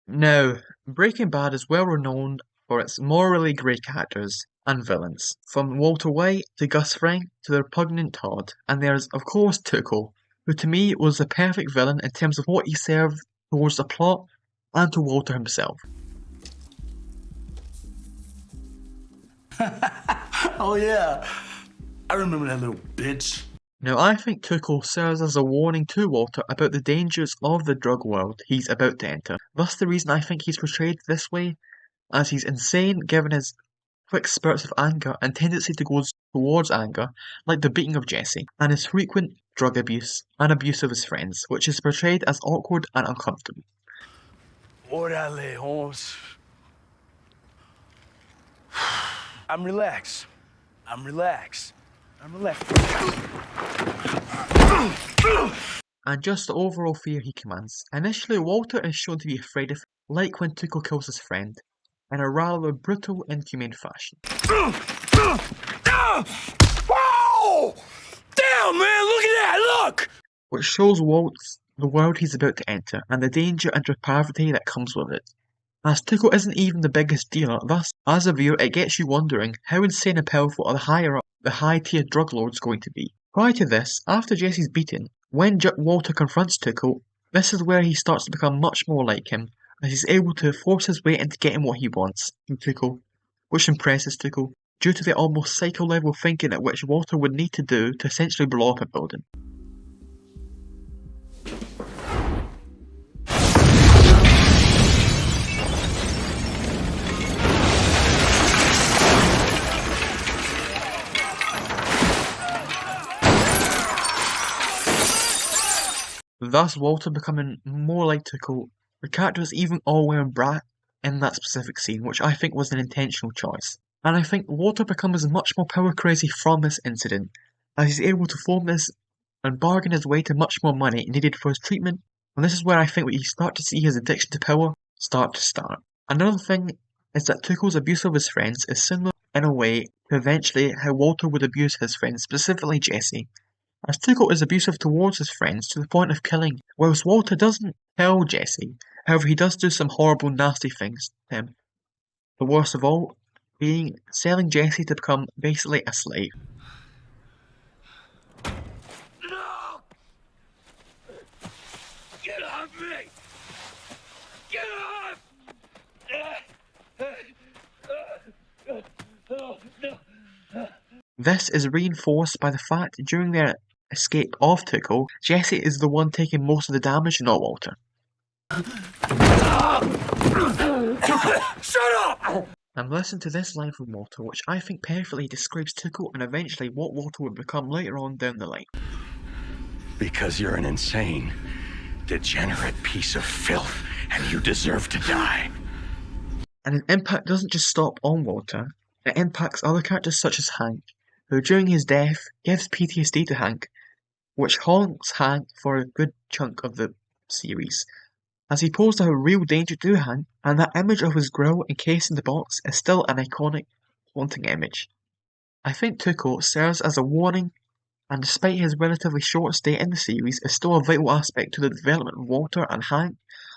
Now, Breaking Bad is well renowned for its morally grey characters and villains, from Walter White to Gus Fring to the repugnant Todd, and there's of course Tuco, who to me was the perfect villain in terms of what he served towards the plot and to Walter himself. Oh yeah, I remember that little bitch. Now, I think Tuchel serves as a warning to Walter about the dangers of the drug world he's about to enter. Thus, the reason I think he's portrayed this way, as he's insane given his quick spurts of anger and tendency to go towards anger, like the beating of Jesse, and his frequent drug abuse and abuse of his friends, which is portrayed as awkward and uncomfortable. Orale, Holmes. I'm relaxed. I'm relaxed. I'm relaxed. And just the overall fear he commands. Initially, Walter is shown to be afraid of him, like when Tuco kills his friend, in a rather brutal, inhumane fashion. Whoa! Damn, man, look at that, look! Which shows Walt the world he's about to enter, and the danger and depravity that comes with it. As Tuco isn't even the biggest dealer, thus, as a viewer, it gets you wondering how insane and powerful are the higher up, the high-tier drug lords going to be. Prior to this, after Jesse's beaten, when Walter confronts Tuco, this is where he starts to become much more like him, as he's able to force his way into getting what he wants from Tuco, which impresses Tuco, due to the almost psycho-level thinking at which Walter would need to do to essentially blow up a building. Thus Walter becoming more like Tuco, the characters even all wearing brat in that specific scene, which I think was an intentional choice. And I think Walter becomes much more power crazy from this incident, as he's able to form this and bargain his way to much more money needed for his treatment, and this is where I think we start to see his addiction to power start. Another thing is that Tuco's abuse of his friends is similar in a way to eventually how Walter would abuse his friends, specifically Jesse, as Tuco is abusive towards his friends to the point of killing, whilst Walter doesn't kill Jesse. However, he does do some horrible, nasty things to him. The worst of all being selling Jesse to become basically a slave. No! Get off me! Get off! This is reinforced by the fact during their escape of Tuco, Jesse is the one taking most of the damage, not Walter. Shut up! And listen to this line from Walter, which I think perfectly describes Tuco and eventually what Walter would become later on down the line. Because you're an insane, degenerate piece of filth, and you deserve to die. And his impact doesn't just stop on Walter, it impacts other characters such as Hank, who during his death gives PTSD to Hank, which haunts Hank for a good chunk of the series, as he posed a real danger to Hank, and that image of his grill encased in the box is still an iconic, haunting image. I think Tuco serves as a warning, and despite his relatively short stay in the series, is still a vital aspect to the development of Walter and Hank.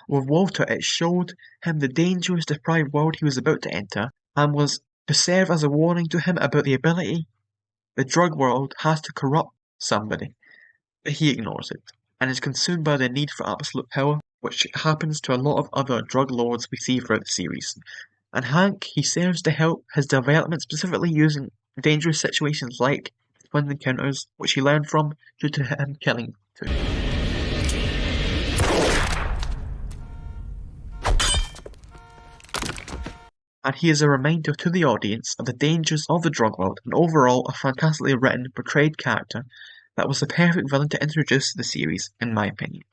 With Walter, it showed him the dangerous, deprived world he was about to enter, and was to serve as a warning to him about the ability the drug world has to corrupt somebody, but he ignores it, and is consumed by the need for absolute power, which happens to a lot of other drug lords we see throughout the series. And Hank, he serves to help his development, specifically using dangerous situations like twin encounters, which he learned from due to him killing two. And he is a reminder to the audience of the dangers of the drug world, and overall a fantastically written, portrayed character that was the perfect villain to introduce the series, in my opinion.